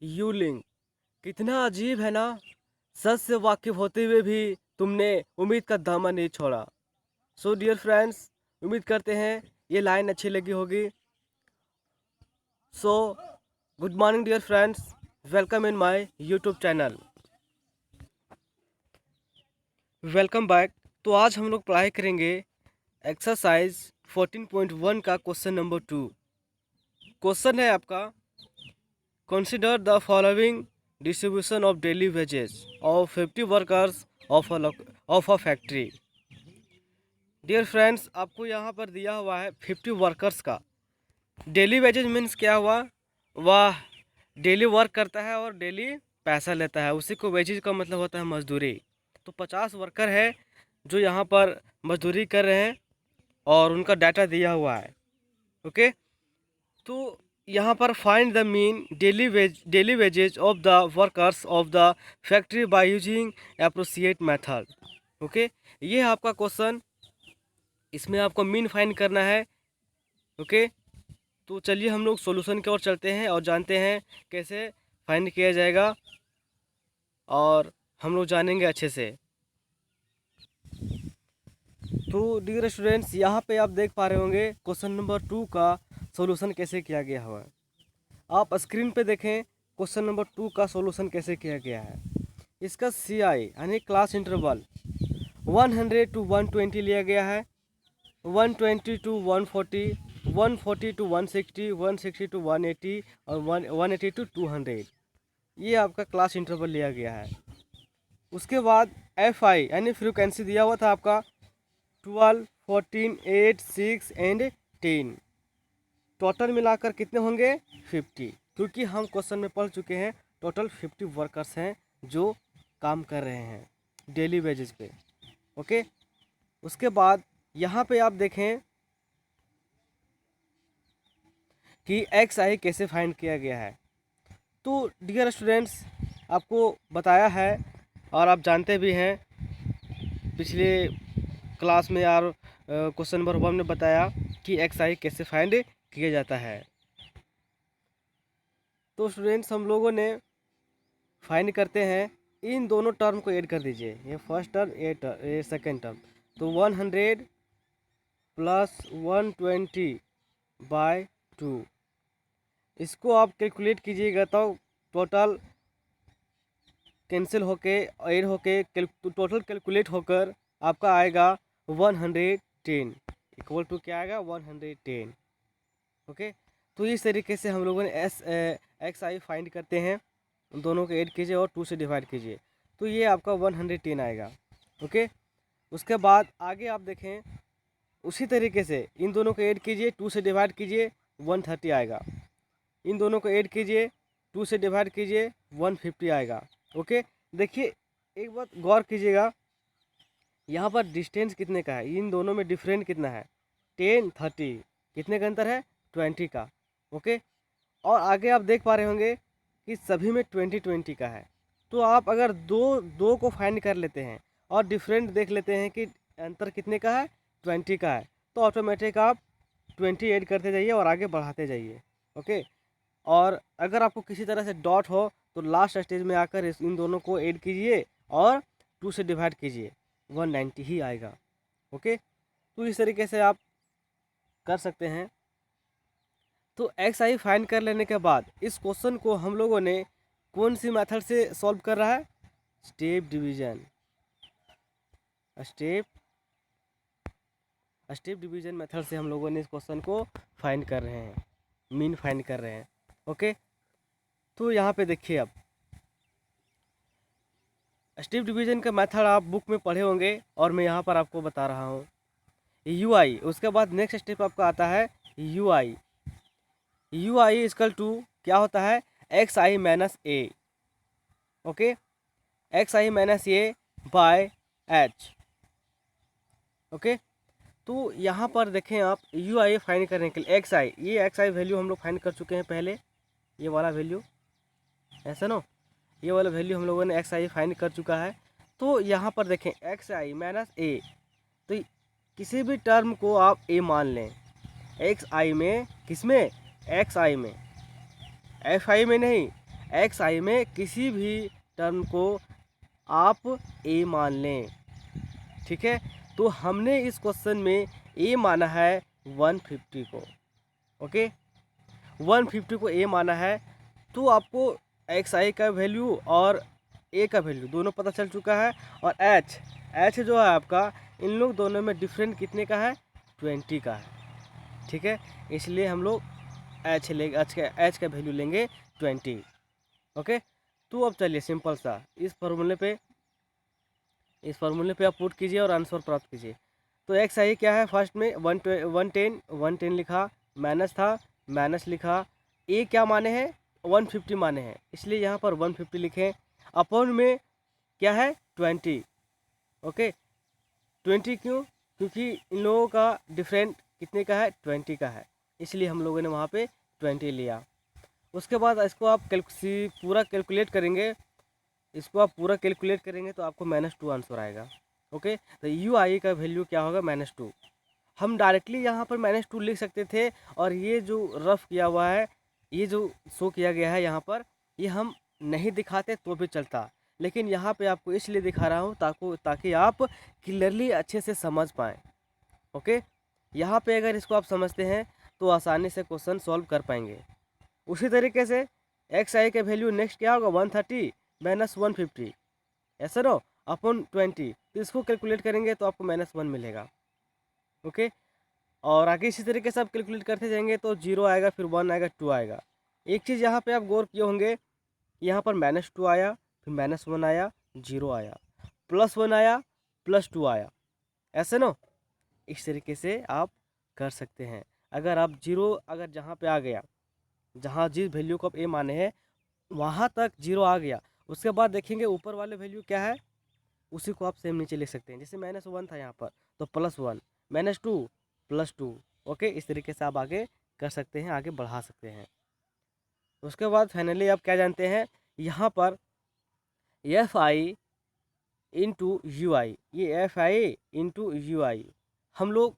यूलिंग। कितना अजीब है ना। सच से वाकिफ होते हुए भी तुमने उम्मीद का दामन नहीं छोड़ा। सो डियर फ्रेंड्स, उम्मीद करते हैं ये लाइन अच्छी लगी होगी। So good morning dear friends, welcome in my YouTube channel. Welcome back. तो आज हम लोग पढ़ाई करेंगे एक्सरसाइज 14.1 का क्वेश्चन नंबर 2। क्वेश्चन है आपका, consider the following distribution of daily wages of 50 workers of a factory. Dear friends, आपको यहाँ पर दिया हुआ है 50 वर्कर्स का डेली वेजेस। मीन्स क्या हुआ, वह डेली वर्क करता है और डेली पैसा लेता है, उसी को वेजेस का मतलब होता है मजदूरी। तो 50 वर्कर है जो यहाँ पर मजदूरी कर रहे हैं और उनका डाटा दिया हुआ है। ओके, तो यहाँ पर find the mean daily wages of the workers of the factory by using appropriate method. Okay, ये है आपका क्वेश्चन। इसमें आपको मीन फाइंड करना है। ओके, तो चलिए हम लोग सॉल्यूशन की ओर चलते हैं और जानते हैं कैसे फाइंड किया जाएगा, और हम लोग जानेंगे अच्छे से। तो डियर स्टूडेंट्स, यहाँ पे आप देख पा रहे होंगे क्वेश्चन नंबर 2 का सॉल्यूशन कैसे किया गया हुआ है। आप स्क्रीन पे देखें क्वेश्चन नंबर 2 का सॉल्यूशन कैसे किया गया है। इसका CI यानी क्लास इंटरवल 100 टू 120 लिया गया है, 120 टू 140, 140 टू 160, 160 टू 180 और 180 टू 200। ये आपका क्लास इंटरवल लिया गया है। उसके बाद FI यानी फ्रीक्वेंसी दिया हुआ था आपका 12, 14, 8, 6 एंड 10। टोटल मिलाकर कितने होंगे 50, क्योंकि हम क्वेश्चन में पढ़ चुके हैं टोटल 50 वर्कर्स हैं जो काम कर रहे हैं डेली वेजेस पे। ओके, उसके बाद यहाँ पे आप देखें कि XI कैसे फाइंड किया गया है। तो डियर स्टूडेंट्स, आपको बताया है और आप जानते भी हैं, पिछले क्लास में यार क्वेश्चन नंबर 1 में बताया कि XI कैसे फाइंड किया जाता है। तो स्टूडेंट्स, हम लोगों ने फाइंड करते हैं, इन दोनों टर्म को ऐड कर दीजिए, ये फर्स्ट टर्म ये सेकेंड टर्म। तो 100 प्लस 120 बाय 2, इसको आप कैलकुलेट कीजिएगा तो टोटल कैंसिल होके ऐड होके टोटल कैलकुलेट होकर आपका आएगा 110 इक्वल टू क्या आएगा 110। ओके, तो इस तरीके से हम लोगों ने XI फाइंड करते हैं। दोनों को ऐड कीजिए और 2 से डिवाइड कीजिए, तो ये आपका 110 आएगा। ओके, उसके बाद आगे आप देखें, उसी तरीके से इन दोनों को ऐड कीजिए, 2 से डिवाइड कीजिए, 130 आएगा। इन दोनों को ऐड कीजिए, 2 से डिवाइड कीजिए, 150 आएगा। ओके, देखिए एक बात गौर कीजिएगा, यहाँ पर डिस्टेंस कितने का है, इन दोनों में डिफरेंट कितना है 10, 30, कितने का अंतर है 20 का। ओके, और आगे आप देख पा रहे होंगे कि सभी में 20-20 का है। तो आप अगर दो दो को फाइंड कर लेते हैं और डिफरेंट देख लेते हैं कि अंतर कितने का है 20 का है, तो ऑटोमेटिक आप 20 ऐड करते जाइए और आगे बढ़ाते जाइए। ओके, और अगर आपको किसी तरह से डॉट हो तो लास्ट स्टेज में आकर इन दोनों को ऐड कीजिए और 2 से डिवाइड कीजिए, 190 ही आएगा। ओके, तो इस तरीके से आप कर सकते हैं। तो XI फाइंड कर लेने के बाद इस क्वेश्चन को हम लोगों ने कौन सी मेथड से सॉल्व कर रहा है, step division. Step division method से हम लोगों ने इस क्वेश्चन को फाइंड कर रहे हैं, मीन फाइंड कर रहे हैं। ओके, तो यहाँ पे देखिए, अब स्टेप डिवीजन का मेथड आप बुक में पढ़े होंगे और मैं यहाँ पर आपको बता रहा हूँ। UI, उसके बाद नेक्स्ट स्टेप आपका आता है UI इक्वल टू क्या होता है XI minus A। Okay, XI minus A by H। Okay, तो यहाँ पर देखें आप, UI फाइंड करने के लिए XI, ये XI वैल्यू हम लोग फाइंड कर चुके हैं पहले, ये वाला वैल्यू, ऐसा ना, ये वाला वैल्यू हम लोगों ने XI फाइंड कर चुका है। तो यहाँ पर देखें XI माइनस A, तो किसी भी टर्म को आप A मान लें, XI में, किस में, XI में, FI में नहीं, एक्स आई में किसी भी टर्म को आप ए मान लें, ठीक है। तो हमने इस क्वेश्चन में ए माना है 150 को, ओके, 150 को ए माना है। तो आपको एक्स आई का वैल्यू और ए का वैल्यू दोनों पता चल चुका है। और एच जो है आपका, इन लोग दोनों में डिफरेंट कितने का है, 20 का है, ठीक है। इसलिए हम लोग एच का वैल्यू लेंगे 20, ओके। तो अब चलिए सिंपल सा इस फार्मूले पे आप पुट कीजिए और आंसर प्राप्त कीजिए। तो एक्स आई क्या है, फर्स्ट में 110 लिखा, माइनस था, माइनस लिखा, ए क्या माने हैं, 150 माने हैं, इसलिए यहाँ पर 150 लिखें। अपॉन में क्या है, 20, ओके। 20 क्यों, क्योंकि इन लोगों का डिफरेंट कितने का है, 20 का है, इसलिए हम लोगों ने वहाँ पे 20 लिया। उसके बाद इसको आप पूरा कैलकुलेट करेंगे, तो आपको -2 आंसर आएगा, ओके। तो यू आई का वैल्यू क्या होगा, -2। हम डायरेक्टली यहाँ पर -2 लिख सकते थे, और ये जो रफ किया हुआ है, ये जो शो किया गया है यहाँ पर, ये हम नहीं दिखाते तो भी चलता, लेकिन यहाँ पे आपको इसलिए दिखा रहा हूँ ताकि आप क्लियरली अच्छे से समझ पाएँ, ओके। यहाँ पे अगर इसको आप समझते हैं तो आसानी से क्वेश्चन सॉल्व कर पाएंगे। उसी तरीके से एक्स आई का वैल्यू नेक्स्ट क्या होगा, 130 - 150, ऐसा नो, अपॉन 20। तो इसको कैलकुलेट करेंगे तो आपको -1 मिलेगा, ओके। और आगे इसी तरीके से आप कैलकुलेट करते जाएंगे तो 0 आएगा, फिर 1 आएगा, 2 आएगा। एक चीज़ यहाँ पे आप गौर किए होंगे, यहाँ पर -2 आया, फिर -1 आया, 0 आया, +1 आया, +2 आया, ऐसे नो। इस तरीके से आप कर सकते हैं। अगर आप 0 अगर जहाँ पे आ गया, जहाँ जिस वैल्यू को आप ए माने हैं वहाँ तक 0 आ गया, उसके बाद देखेंगे ऊपर वाले वैल्यू क्या है, उसी को आप सेम नीचे लिख सकते हैं। जैसे -1 था यहाँ पर, तो +1, -2 +2, ओके। इस तरीके से आप आगे कर सकते हैं, आगे बढ़ा सकते हैं। उसके बाद फाइनली आप क्या जानते हैं, यहाँ पर एफ आई इंटू यू आई, ये एफ आई इंटू यू आई, हम लोग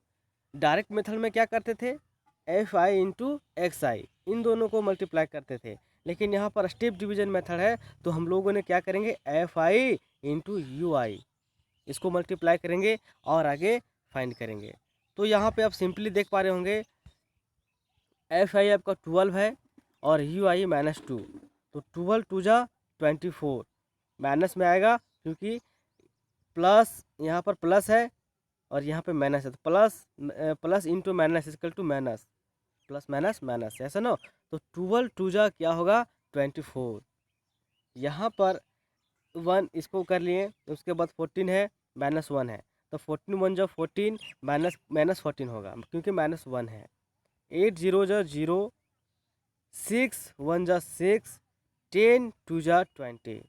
डायरेक्ट मेथड में क्या करते थे, एफ आई इंटू एक्स आई, इन दोनों को मल्टीप्लाई करते थे। लेकिन यहाँ पर स्टेप डिवीजन मेथड है, तो हम लोगों ने क्या करेंगे, एफ आई इंटू यू आई, इसको मल्टीप्लाई करेंगे और आगे फाइंड करेंगे। तो यहाँ पे आप सिंपली देख पा रहे होंगे, एफ आई आपका 12 है और यू आई -2, तो 12 2 जा 24, माइनस में आएगा क्योंकि प्लस यहाँ पर प्लस है और यहाँ पे माइनस है, तो plus into minus equal to minus, plus minus minus, ऐसा ना। तो 12 2 जा क्या होगा, 24। यहाँ पर 1 इसको कर लिए, उसके बाद 14 है, -1 है, तो 14 1 जा 14, माइनस 14 होगा क्योंकि -1 है। 8 0 जा 0, 6 1 जा 6, 10 2 जा 20,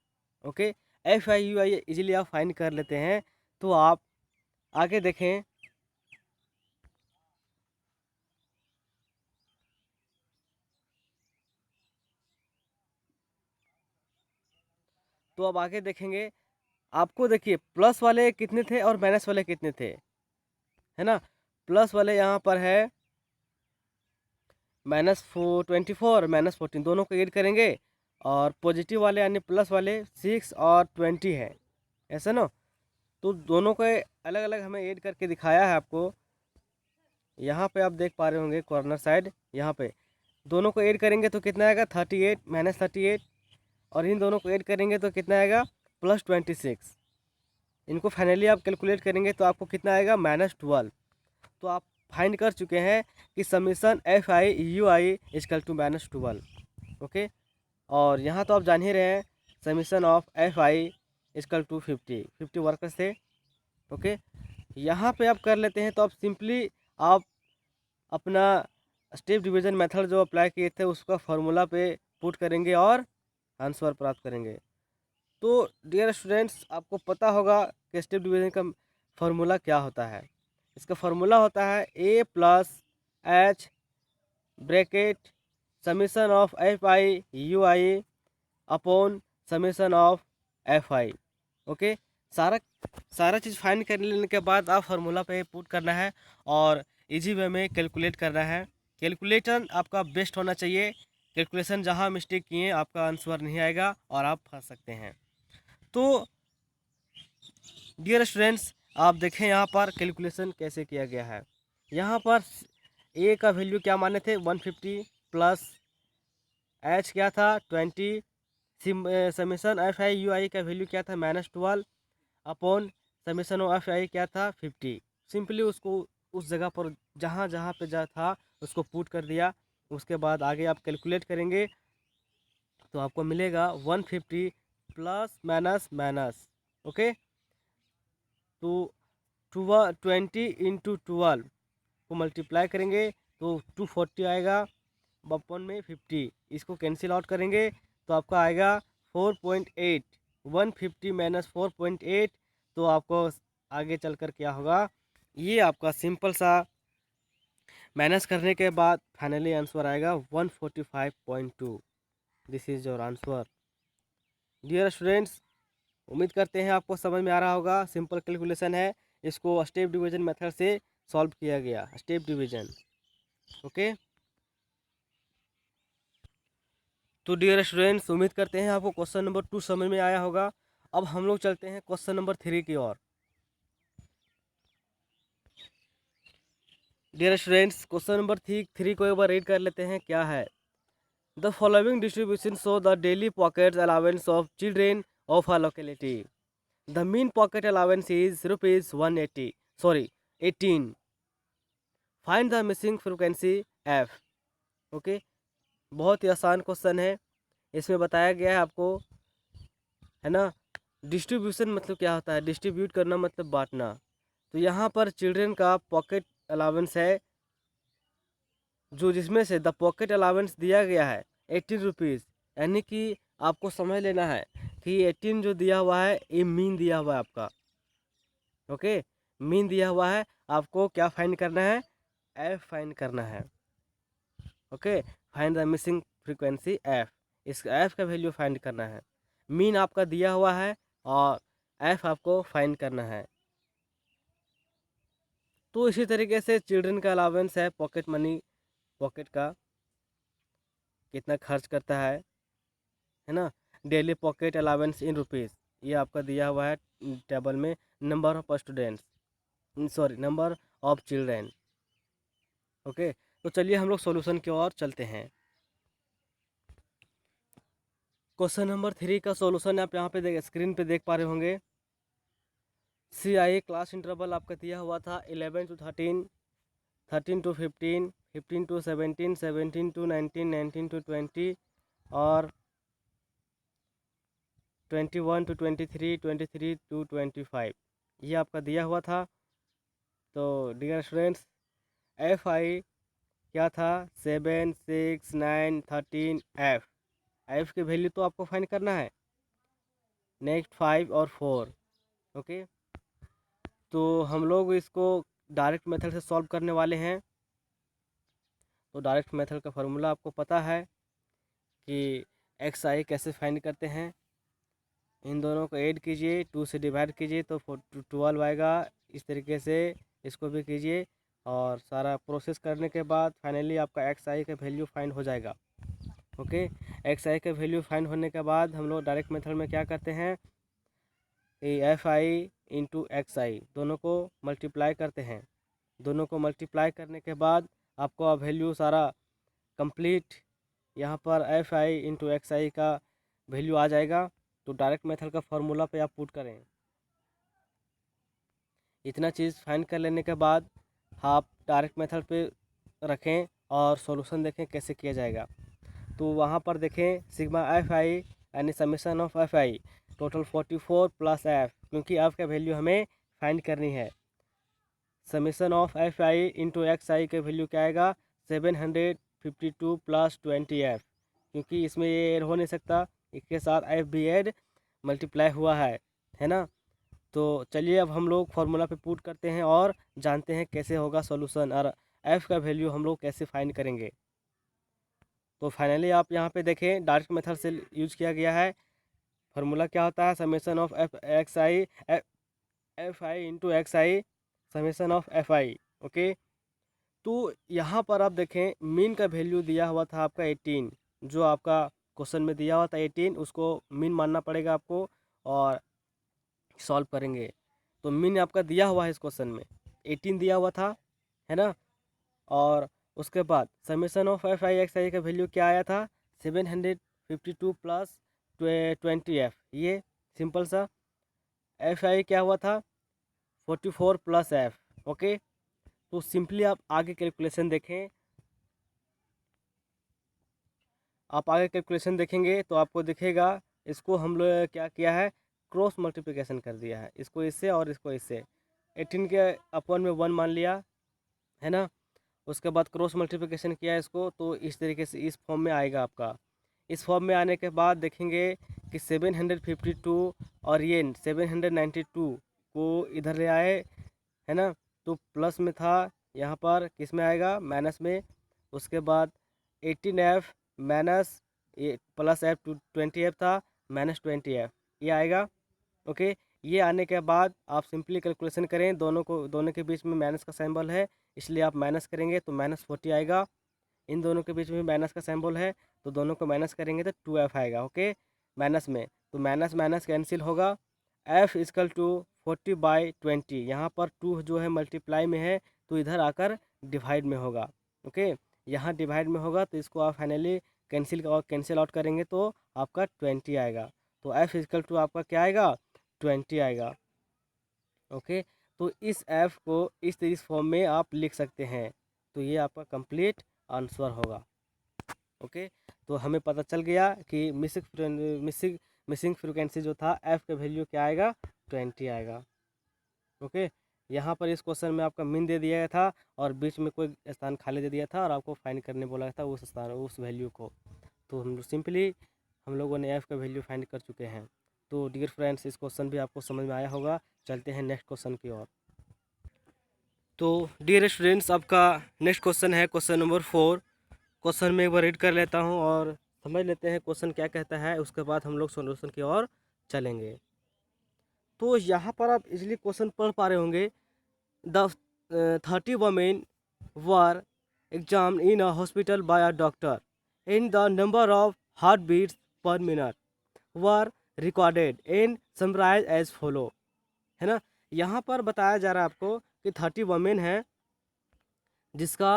okay. F I U I easily आप फाइंड कर लेते हैं। तो आप आगे देखें, तो अब आगे देखेंगे, आपको देखिए प्लस वाले कितने थे और माइनस वाले कितने थे, है ना। प्लस वाले यहाँ पर है -24, -14, दोनों को ऐड करेंगे, और पॉजिटिव वाले यानी प्लस वाले 6 और 20 है, ऐसा ना। तो दोनों को अलग अलग हमें ऐड करके दिखाया है आपको। यहाँ पे आप देख पा रहे होंगे कॉर्नर साइड, यहाँ पे दोनों को ऐड करेंगे तो कितना आएगा, 38 -38, और इन दोनों को ऐड करेंगे तो कितना आएगा, +26। इनको फाइनली आप कैलकुलेट करेंगे तो आपको कितना आएगा, -12। तो आप फाइंड कर चुके हैं कि summation F I U I equal to -12, okay. और यहाँ तो आप जान ही रहे हैं, summation of F I equal to 50 workers थे, ओके। यहाँ पे आप कर लेते हैं तो आप सिंपली आप अपना स्टेप डिवीजन मेथड जो अप्लाई किए थे उसका फार्मूला पे पुट करेंगे और आंसर प्राप्त करेंगे। तो डियर स्टूडेंट्स, आपको पता होगा कि स्टेप डिवीजन का फार्मूला क्या होता है। इसका फार्मूला होता है A plus H bracket summation of F I U I upon summation of F I, okay. सारा चीज़ फाइंड कर लेने के बाद आप फार्मूला पे पुट करना है और इजी वे में कैलकुलेट करना है। कैलकुलेटर आपका बेस्ट होना चाहिए, कैलकुलेशन जहाँ मिस्टेक किए आपका आंसर नहीं आएगा और आप फंस सकते हैं। तो डियर स्टूडेंट्स, आप देखें यहाँ पर कैलकुलेशन कैसे किया गया है। यहाँ पर ए का वैल्यू क्या माने थे 150 प्लस एच क्या था 20, समीशन एफ आई यू आई का वैल्यू क्या था -12 upon summation of F I क्या था 50। सिंपली उसको उस जगह पर जहाँ जहाँ पे जा था उसको पुट कर दिया। उसके बाद आगे आप कैलकुलेट करेंगे तो आपको मिलेगा 150 प्लस माइनस माइनस, ओके। तो 20 इंटू 12 को मल्टीप्लाई करेंगे तो 240 आएगा अपॉन में 50। इसको कैंसिल आउट करेंगे तो आपका आएगा 4.8। 150 माइनस 4.8। तो आपको आगे चलकर क्या होगा, ये आपका सिंपल सा माइनस करने के बाद फाइनली आंसर आएगा 145.2। This is your answer. Dear students, उम्मीद करते हैं आपको समझ में आ रहा होगा। सिंपल कैलकुलेशन है, इसको स्टेप डिवीजन मेथड से सॉल्व किया गया, स्टेप डिवीजन, ओके। तो डियर स्टूडेंट्स, उम्मीद करते हैं आपको क्वेश्चन नंबर 2 समझ में आया होगा। अब हम लोग चलते हैं क्वेश्चन नंबर 3 की ओर। डियर स्टूडेंट्स, क्वेश्चन नंबर 3 को एक बार रीड कर लेते हैं। क्या है? The following distribution show the daily pocket allowance of children of a locality. The mean pocket allowance is ₹180, sorry 18। Find the missing frequency F. Okay, बहुत ही आसान क्वेश्चन है। इसमें बताया गया है आपको, है ना। डिस्ट्रीब्यूशन मतलब क्या होता है? डिस्ट्रीब्यूट करना मतलब बांटना। तो यहाँ पर चिल्ड्रेन का पॉकेट अलाउंस है, जो जिसमें से द पॉकेट अलाउंस दिया गया है 18 रुपीज़। यानी कि आपको समझ लेना है कि 18 जो दिया हुआ है ये मीन दिया हुआ है आपका, ओके। मीन दिया हुआ है, आपको क्या फाइंड करना है? एफ फाइंड करना है, okay. Find the missing frequency F. इस एफ का वैल्यू फाइंड करना है। मीन आपका दिया हुआ है और एफ आपको फाइंड करना है। तो इसी तरीके से चिल्ड्रन का अलाउंस है पॉकेट मनी, पॉकेट का कितना खर्च करता है ना। Daily pocket allowance in rupees, ये आपका दिया हुआ है टेबल में। Number of students, sorry number of children, okay. तो चलिए हम लोग सॉल्यूशन की ओर चलते हैं। क्वेश्चन नंबर 3 का सॉल्यूशन आप यहाँ पे स्क्रीन पे देख पा रहे होंगे। सी आई क्लास इंटरवल आपका दिया हुआ था 11 to 13, 13 to 15, 15 to 17, 17 to 19, 19 to 20 और 21 to 23, 23 to 25, ये आपका दिया हुआ था। तो डियर स्टूडेंट्स, एफ आई क्या था? 7, 6, 9, 13 एफ। एफ की वैल्यू तो आपको फाइंड करना है। नेक्स्ट 5 और 4, ओके। तो हम लोग इसको डायरेक्ट मेथड से सॉल्व करने वाले हैं। तो डायरेक्ट मेथड का फार्मूला आपको पता है कि एक्स आई कैसे फाइंड करते हैं। इन दोनों को ऐड कीजिए, 2 से डिवाइड कीजिए तो 12 आएगा। इस तरीके से इसको भी कीजिए और सारा प्रोसेस करने के बाद फाइनली आपका एक्स आई का वैल्यू फाइंड हो जाएगा, ओके। एक्स आई का वैल्यू फाइंड होने के बाद हम लोग डायरेक्ट मेथड में क्या करते हैं, एफ आई इंटू एक्स आई दोनों को मल्टीप्लाई करते हैं। दोनों को मल्टीप्लाई करने के बाद आपको वैल्यू सारा कंप्लीट यहाँ पर F I into X I का वैल्यू आ जाएगा। तो डायरेक्ट मेथड का फार्मूला पे आप पुट करें। इतना चीज़ फाइंड कर लेने के बाद आप डायरेक्ट मेथड पे रखें और सॉल्यूशन देखें कैसे किया जाएगा। तो वहाँ पर देखें सिग्मा एफ आई यानी summation of F I total 44 plus F, क्योंकि एफ का वैल्यू हमें फाइंड करनी है। Summation of F I into X I का वैल्यू क्या आएगा? 752 प्लस 20 एफ, क्योंकि इसमें ये ऐड हो नहीं सकता, इसके साथ एफ भी ऐड मल्टीप्लाई हुआ है ना। तो चलिए अब हम लोग फार्मूला पे पुट करते हैं और जानते हैं कैसे होगा सॉल्यूशन और एफ़ का वैल्यू हम लोग कैसे फाइंड करेंगे। तो फाइनली आप यहाँ पे देखें डायरेक्ट मेथड से यूज किया गया है। फार्मूला क्या होता है? Summation of F I into X I summation of F I, okay. तो यहाँ पर आप देखें मीन का वैल्यू दिया हुआ था आपका 18, जो आपका क्वेश्चन में दिया हुआ था 18, उसको मीन मानना पड़ेगा आपको और सॉल्व करेंगे। तो मीन आपका दिया हुआ है इस क्वेश्चन में 18 दिया हुआ था, है ना। और उसके बाद summation of F I X I का वैल्यू क्या आया था 752 प्लस 20 एफ, ये सिंपल सा। एफ आई क्या हुआ था 44 प्लस एफ। ओके, तो सिंपली आप आगे कैलकुलेशन देखें, आप आगे कैलकुलेशन देखेंगे तो आपको दिखेगा इसको हम लोग क्या किया है, क्रॉस मल्टीप्लिकेशन कर दिया है, इसको इससे और इसको इससे। 18 के अपन में 1 मान लिया, है ना। उसके बाद क्रॉस मल्टीप्लिकेशन किया इसको, तो इस तरीके से इस फॉर्म में आएगा आपका। इस फॉर्म में आने के बाद देखेंगे कि 752 और ये 792 को इधर ले आए, है ना। तो प्लस में था, यहाँ पर किस में आएगा, माइनस में। उसके बाद 18f माइनस ये प्लस एफ 20f था, माइनस 20f ये आएगा। ओके, ये आने के बाद आप सिंपली कैलकुलेशन करें, दोनों के बीच में माइनस का सिंबल है, इसलिए आप माइनस करेंगे तो -40 आएगा। इन दोनों के बीच में माइनस का सिंबल है, तो दोनों को माइनस करेंगे तो 2f आएगा। ओके, माइनस में तो माइनस माइनस कैंसिल होगा। f इजकल टू 40/20, यहाँ पर 2 जो है मल्टीप्लाई में है, तो इधर आकर डिवाइड में होगा। ओके, यहाँ डिवाइड में होगा, तो इसको आप फाइनली कैंसिल आउट करेंगे तो आपका 20 आएगा। तो f इजकल टू आपका क्या आएगा 20 आएगा। ओके, तो इस f को इस फॉर्म में आप लिख सकते हैं, तो ये आपका कंप्लीट आंसर होगा। ओके, तो हमें पता चल गया कि मिसिंग फ्रिक्वेंसी जो था f का वैल्यू क्या आएगा 20 आएगा। ओके, यहाँ पर इस क्वेश्चन में आपका मीन दे दिया गया था और बीच में कोई स्थान खाली दे दिया था और आपको फाइंड करने बोला था उस स्थान उस वैल्यू को। तो हम लोगों ने f का वैल्यू फाइंड कर चुके हैं। तो डियर फ्रेंड्स, इस क्वेश्चन भी आपको समझ में आया होगा। चलते हैं नेक्स्ट क्वेश्चन की ओर। तो डियर स्टूडेंट्स, आपका नेक्स्ट क्वेश्चन है क्वेश्चन नंबर 4। क्वेश्चन में एक बार रीड कर लेता हूँ और समझ लेते हैं क्वेश्चन क्या कहता है, उसके बाद हम लोग सॉल्यूशन की ओर चलेंगे। तो यहाँ पर आप इजली क्वेश्चन पढ़ पा रहे होंगे। The 30 women were examined in a hospital by a doctor, and the number of heartbeats per minute were recorded and summarized as follow, है ना। यहाँ पर बताया जा रहा है आपको कि 30 वमेन है जिसका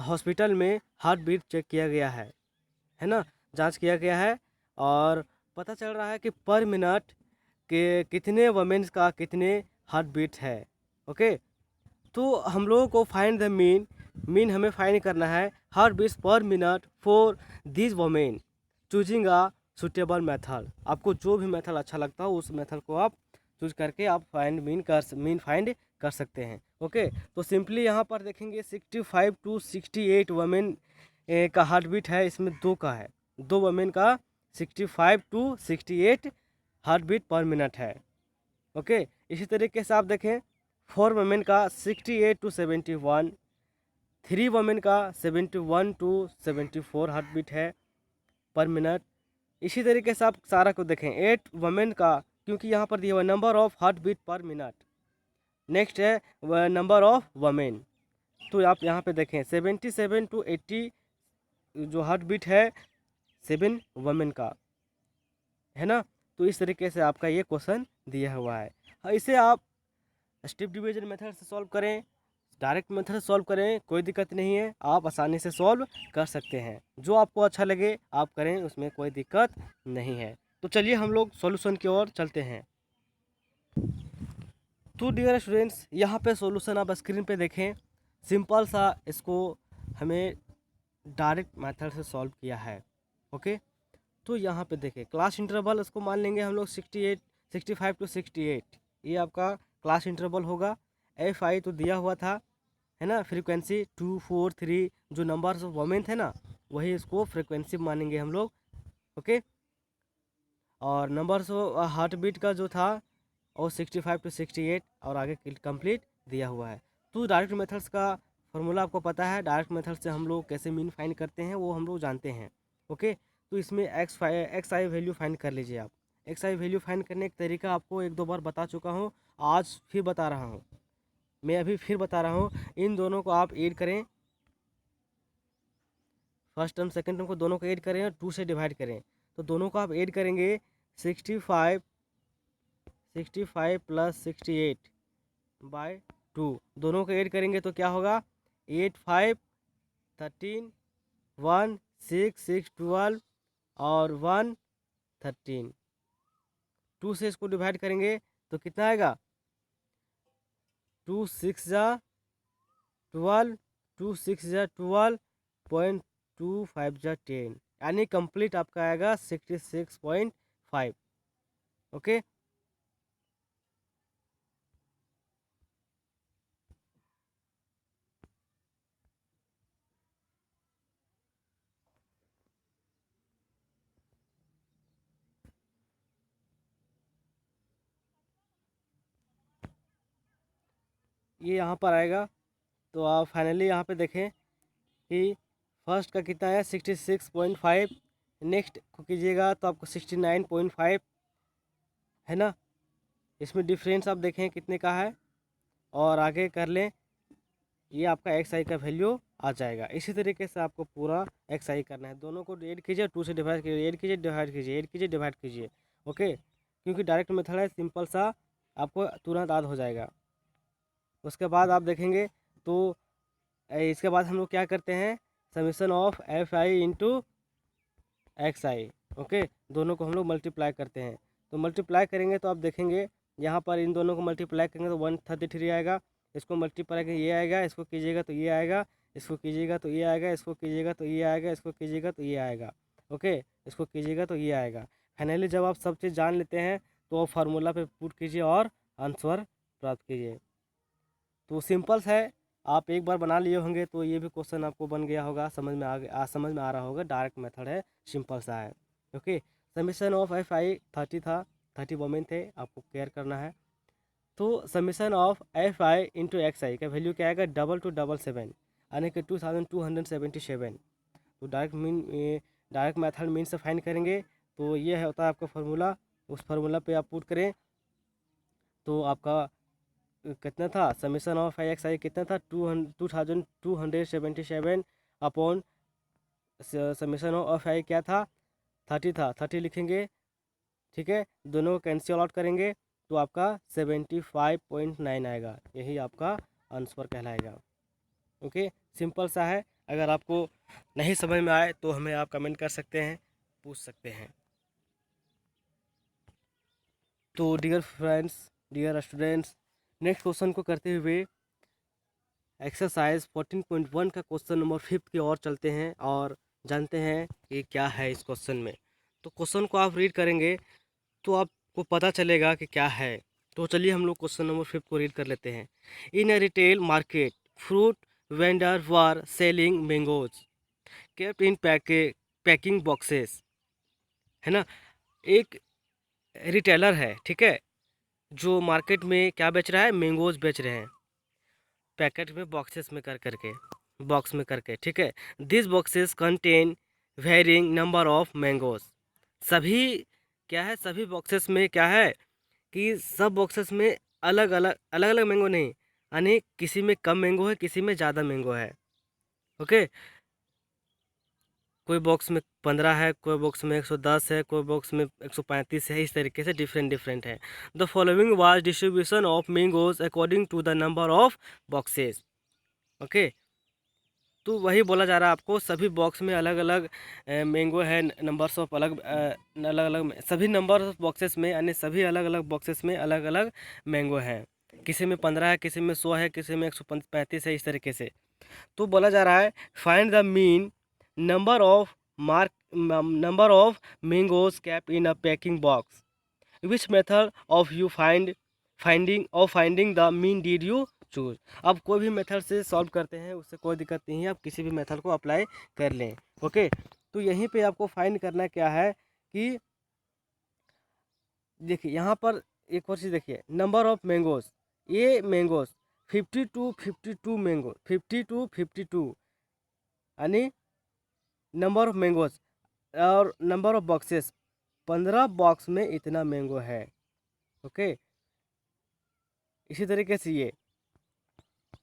हॉस्पिटल में हार्ट बीट चेक किया गया है ना, जांच किया गया है। और पता चल रहा है कि पर मिनट के कितने वमेन्स का कितने हार्ट बीट है। ओके, तो हम लोगों को फाइंड द मीन हमें फाइंड करना है heart beats per minute for this women, choosing a suitable method. आपको जो भी मेथड अच्छा लगता हो उस मेथड को आप चूज करके आप मीन फाइंड कर सकते हैं। ओके, तो सिंपली यहाँ पर देखेंगे 65 to 68 वमेन का हार्ट बीट है, इसमें दो का है, दो वमेन का 65 to 68 heart beat per minute है। ओके, इसी तरीके से आप देखें 4 वमेन का 68 to 71, 3 वमेन का 71 to 74 हार्ट बीट है पर मिनट। इसी तरीके से आप सारा को देखें 8 वमेन का, क्योंकि यहाँ पर दिया हुआ number of heart beat per minute, next है नंबर ऑफ वमेन। तो आप यहाँ पे देखें 77 to 80 जो हार्ट बीट है 7 वमेन का, है ना। तो इस तरीके से आपका ये क्वेश्चन दिया हुआ है। इसे आप स्टेप डिवीजन मेथड से सॉल्व करें, डायरेक्ट मेथड से सॉल्व करें, कोई दिक्कत नहीं है, आप आसानी से सॉल्व कर सकते हैं। जो आपको अच्छा लगे आप करें, उसमें कोई दिक्कत नहीं है। तो चलिए हम लोग सॉल्यूशन की ओर चलते हैं। तो डियर स्टूडेंट्स, यहाँ पे सॉल्यूशन आप स्क्रीन पे देखें, सिंपल सा इसको हमें डायरेक्ट मेथड से सॉल्व किया है। ओके, तो यहाँ पे देखें क्लास इंटरवल इसको मान लेंगे हम लोग 65 to 68, ये आपका क्लास इंटरवल होगा। एफ आई तो दिया हुआ था, है ना। फ्रीक्वेंसी 2 4 3 जो नंबर्स ऑफ वोमेन थे ना, वही इसको फ्रीक्वेंसी मानेंगे हम लोग। ओके, और नंबर्स ऑफ हार्ट बीट का जो था और 65 to 68 और आगे कंप्लीट दिया हुआ है। तो डायरेक्ट मेथड्स का फॉर्मूला आपको पता है, डायरेक्ट मेथड से हम लोग कैसे मीन फाइंड करते हैं वो हम लोग जानते हैं। ओके, तो इसमें एक्स आई वैल्यू फाइंड कर लीजिए आप। एक्स आई वैल्यू फाइंड करने का तरीका आपको एक दो बार बता चुका हूँ, आज फिर बता रहा हूँ, मैं अभी फिर बता रहा हूँ। इन दोनों को आप ऐड करें, फर्स्ट टर्म सेकंड टर्म को दोनों को ऐड करें और 2 से डिवाइड करें। तो दोनों को आप ऐड करेंगे 65 प्लस 68 बाय 2, दोनों को ऐड करेंगे तो क्या होगा 8 5 13 1 6 6 12 और 1 13। 2 से इसको डिवाइड करेंगे तो कितना आएगा 2 6 जा 12 2 6 जा 12.25 जा 10, यानी कंप्लीट आपका आएगा 66.5। ओके, ये यहाँ पर आएगा। तो आप फाइनली यहाँ पे देखें कि फर्स्ट का कितना है 66.5, नेक्स्ट को कीजिएगा तो आपको 69.5 है ना। इसमें डिफरेंस आप देखें कितने का है और आगे कर लें, ये आपका एक्स आई का वैल्यू आ जाएगा। इसी तरीके से आपको पूरा एक्स आई करना है, दोनों को ऐड कीजिए 2 से डिवाइड कीजिए, ऐड कीजिए डिवाइड कीजिए, ऐड कीजिए डिवाइड कीजिए। ओके, क्योंकि डायरेक्ट मेथड है, सिंपल सा, आपको तुरंत याद हो जाएगा। उसके बाद आप देखेंगे तो इसके बाद हम लोग क्या करते हैं, summation of F I into X I. Okay, दोनों को हम लोग मल्टीप्लाई करते हैं। तो मल्टीप्लाई करेंगे तो आप देखेंगे यहाँ पर इन दोनों को मल्टीप्लाई करेंगे तो 133 आएगा। इसको मल्टीप्लाई करेंगे ये आएगा, इसको कीजिएगा तो ये आएगा, इसको कीजिएगा तो ये आएगा, इसको कीजिएगा तो ये आएगा, इसको कीजिएगा तो ये आएगा। ओके, इसको कीजिएगा तो ये आएगा। फाइनली जब आप सब चीज़ जान लेते हैं तो फार्मूला पे पुट कीजिए और आंसर प्राप्त कीजिए। तो सिंपल्स है, आप एक बार बना लिए होंगे तो ये भी क्वेश्चन आपको बन गया होगा, समझ में आ रहा होगा। डायरेक्ट मेथड है, सिंपल सा है। ओके, समीशन ऑफ एफ आई 30 था, 30 वोमेन थे, आपको केयर करना है। तो summation of F I into X I का वैल्यू क्या आएगा 2277, यानी कि 2277। तो डायरेक्ट मेथड मीन से फाइंड करेंगे तो ये है होता है आपका फार्मूला। उस फार्मूला पे आप पुट करें तो आपका कितना था, समीशन ऑफ आई एक्स आई कितना था 2277 अपॉन समीशन ऑफ आई क्या था 30 था, 30 लिखेंगे। ठीक है, दोनों को कैंसिल आउट करेंगे तो आपका 75.9 आएगा, यही आपका आंसर कहलाएगा। ओके, सिंपल सा है। अगर आपको नहीं समझ में आए तो हमें आप कमेंट कर सकते हैं, पूछ सकते हैं। तो dear friends, dear students, next question को करते हुए एक्सरसाइज 14.1 का क्वेश्चन नंबर 5 की ओर चलते हैं और जानते हैं कि क्या है इस क्वेश्चन में। तो क्वेश्चन को आप रीड करेंगे तो आपको पता चलेगा कि क्या है। तो चलिए हम लोग क्वेश्चन नंबर 5 को रीड कर लेते हैं। In a retail market fruit vendor were selling mangoes kept in packing boxes, है ना। एक रिटेलर है, ठीक है, जो मार्केट में क्या बेच रहा है, मैंगोज बेच रहे हैं, पैकेट में बॉक्सेस में कर करके, बॉक्स में करके, ठीक है। This boxes contain varying number of mangoes, सभी क्या है, सभी बॉक्सेस में क्या है कि सब बॉक्सेस में अलग अलग मैंगो नहीं, यानी किसी में कम मैंगो है, किसी में ज़्यादा मैंगो है। ओके, कोई बॉक्स में 15 है, कोई बॉक्स में 110 है, कोई बॉक्स में 135 है, इस तरीके से डिफरेंट है। The following was distribution of mangoes according to the number of boxes. Okay, तो वही बोला जा रहा है आपको, सभी बॉक्स में अलग अलग मैंगो है, नंबर्स ऑफ अलग अलग सभी नंबर ऑफ बॉक्सेस में, यानी सभी अलग अलग बॉक्सेस में अलग अलग मैंगो हैं। किसी में 15 है, किसी में 100 है, किसी में 135 है, इस तरीके से। तो बोला जा रहा है find the mean number of mangoes cap in a packing box, which method of you finding the mean did you choose. अब कोई भी मेथड से सॉल्व करते हैं, उससे कोई दिक्कत नहीं है, आप किसी भी मेथड को अप्लाई कर लें। ओके, तो यहीं पे आपको फाइंड करना क्या है कि देखिए यहाँ पर एक और चीज़ देखिए, नंबर ऑफ मैंगोज, ये मैंगोज 52 मैंगो, 52 यानी नंबर ऑफ मैंगोज, और नंबर ऑफ बॉक्सेस 15 बॉक्स में इतना मैंगो है। ओके, इसी तरीके से ये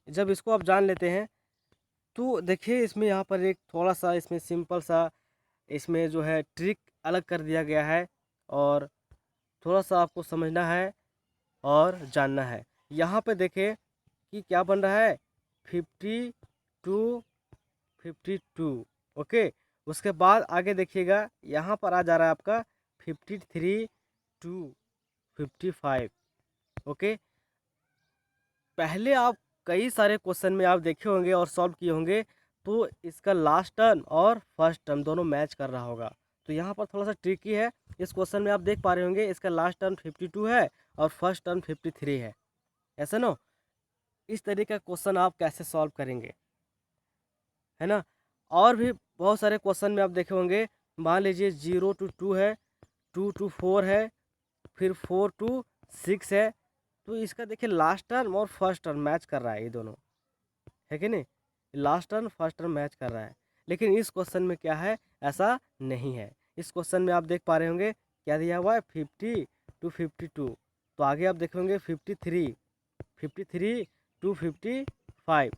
जब इसको आप जान लेते हैं तो देखिए इसमें यहाँ पर एक थोड़ा सा इसमें सिंपल सा इसमें जो है ट्रिक अलग कर दिया गया है, और थोड़ा सा आपको समझना है और जानना है। यहाँ पे देखिए कि क्या बन रहा है, 52 ओके। उसके बाद आगे देखिएगा यहाँ पर आ जा रहा है आपका 53 टू 55 ओके। पहले आप कई सारे क्वेश्चन में आप देखे होंगे और सॉल्व किए होंगे, तो इसका लास्ट टर्म और फर्स्ट टर्म दोनों मैच कर रहा होगा। तो यहाँ पर थोड़ा सा ट्रिकी है। इस क्वेश्चन में आप देख पा रहे होंगे इसका लास्ट टर्म 52 है और फर्स्ट टर्म 53 है, ऐसा ना। इस तरीके का क्वेश्चन आप कैसे सॉल्व करेंगे, है ना। और भी बहुत सारे क्वेश्चन में आप देखे होंगे, मान लीजिए 0 to 2 है, 2 to 4 है, फिर 4 to 6 है। तो इसका देखिए लास्ट टर्म और फर्स्ट टर्म मैच कर रहा है, ये दोनों है कि नहीं, last term first term match कर रहा है। लेकिन इस क्वेश्चन में क्या है, ऐसा नहीं है। इस क्वेश्चन में आप देख पा रहे होंगे क्या दिया हुआ है, 50 to 52। तो आगे आप देखे होंगे 53 to 55,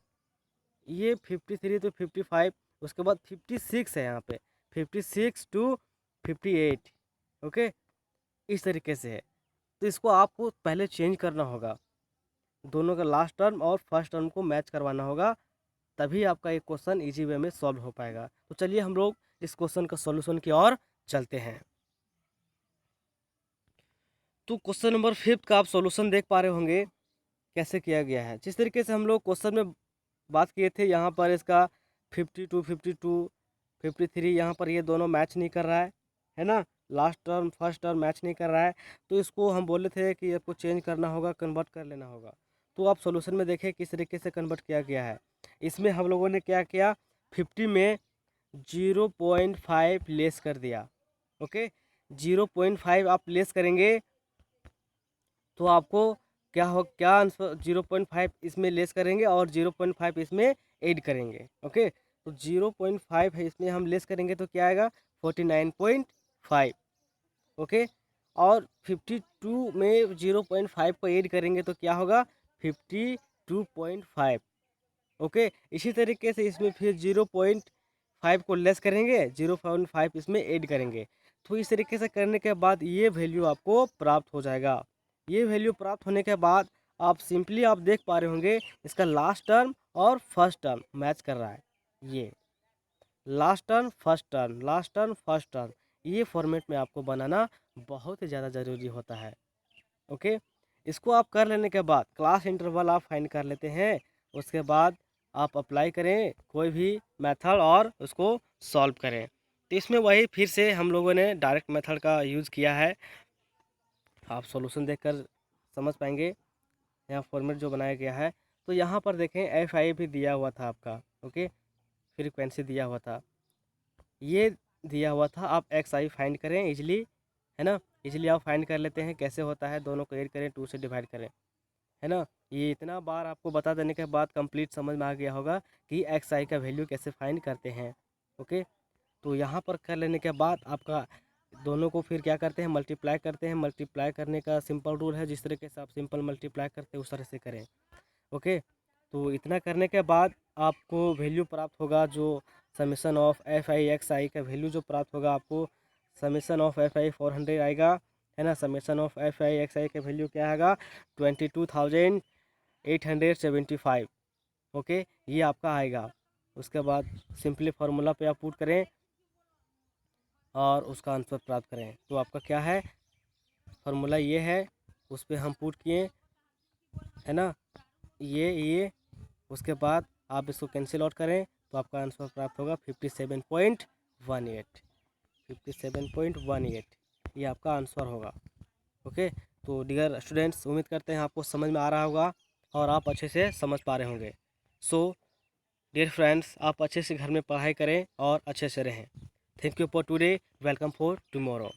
ये 53 to 55। उसके बाद 56 है यहाँ पे, 56 to 58 ओके। इस तरीके से है। तो इसको आपको पहले चेंज करना होगा, दोनों का लास्ट टर्म और फर्स्ट टर्म को मैच करवाना होगा, तभी आपका एक क्वेश्चन इजी वे में सॉल्व हो पाएगा। तो चलिए हम लोग इस क्वेश्चन का सॉल्यूशन की ओर चलते हैं। तो क्वेश्चन नंबर 5 का आप सॉल्यूशन देख पा रहे होंगे कैसे किया गया है। जिस तरीके से हम लोग क्वेश्चन में बात किए थे, यहाँ पर इसका 52 52 53 यहाँ पर ये दोनों मैच नहीं कर रहा है ना। Last term first term match नहीं कर रहा है। तो इसको हम बोले थे कि आपको चेंज करना होगा, कन्वर्ट कर लेना होगा। तो आप सॉल्यूशन में देखें किस तरीके से कन्वर्ट किया गया है। इसमें हम लोगों ने क्या किया, 50 में 0.5 लेस कर दिया ओके। 0.5 आप लेस करेंगे तो आपको क्या आंसर, 0.5 इसमें लेस करेंगे और 0.5 इसमें ऐड करेंगे ओके। तो 0.5 है इसमें हम लेस करेंगे तो क्या आएगा, 49.5 ओके। और 52 में 0.5 को ऐड करेंगे तो क्या होगा, 52.5 ओके। इसी तरीके से इसमें फिर 0.5 को लेस करेंगे, 0.5 इसमें ऐड करेंगे। तो इस तरीके से करने के बाद ये वैल्यू आपको प्राप्त हो जाएगा। ये वैल्यू प्राप्त होने के बाद आप सिंपली आप देख पा रहे होंगे इसका लास्ट टर्म और फर्स्ट टर्म मैच कर रहा है। ये last term first term, last term first term, ये फॉर्मेट में आपको बनाना बहुत ही ज़्यादा ज़रूरी होता है ओके। इसको आप कर लेने के बाद क्लास इंटरवल आप फाइंड कर लेते हैं। उसके बाद आप अप्लाई करें कोई भी मेथड और उसको सॉल्व करें। तो इसमें वही फिर से हम लोगों ने डायरेक्ट मेथड का यूज़ किया है। आप सॉल्यूशन देखकर समझ पाएंगे यहाँ फॉर्मेट जो बनाया गया है। तो यहाँ पर देखें FI भी दिया हुआ था आपका ओके, फ्रीक्वेंसी दिया हुआ था, ये दिया हुआ था। आप XI फाइंड करें इजीली, है ना। इजीली आप फाइंड कर लेते हैं कैसे होता है, दोनों को ऐड करें, 2 से डिवाइड करें, है ना। ये इतना बार आपको बता देने के बाद कंप्लीट समझ में आ गया होगा कि XI का वैल्यू कैसे फाइंड करते हैं ओके। तो यहाँ पर कर लेने के बाद आपका दोनों को फिर क्या करते हैं, मल्टीप्लाई करते हैं। मल्टीप्लाई करने का सिंपल रूल है, जिस तरीके से आप सिंपल मल्टीप्लाई करते हैं उस तरह से करें ओके। तो इतना करने के बाद आपको वैल्यू प्राप्त होगा, जो समेशन ऑफ FI XI का वैल्यू जो प्राप्त होगा आपको, समेशन ऑफ FI 400 आएगा, है ना। समेशन ऑफ FI XI का वैल्यू क्या आएगा, 22,875 ओके, ये आपका आएगा। उसके बाद सिंपली फार्मूला पे आप पुट करें और उसका आंसर प्राप्त करें। तो आपका क्या है, फार्मूला ये है, उस पर हम पुट किए, है ना, ये उसके बाद आप इसको कैंसिल आउट करें तो आपका आंसर प्राप्त होगा 57.18 ये आपका आंसर होगा ओके। तो डियर स्टूडेंट्स, उम्मीद करते हैं आपको समझ में आ रहा होगा और आप अच्छे से समझ पा रहे होंगे। सो डियर फ्रेंड्स, आप अच्छे से घर में पढ़ाई करें और अच्छे से रहें। Thank you for today, welcome for tomorrow.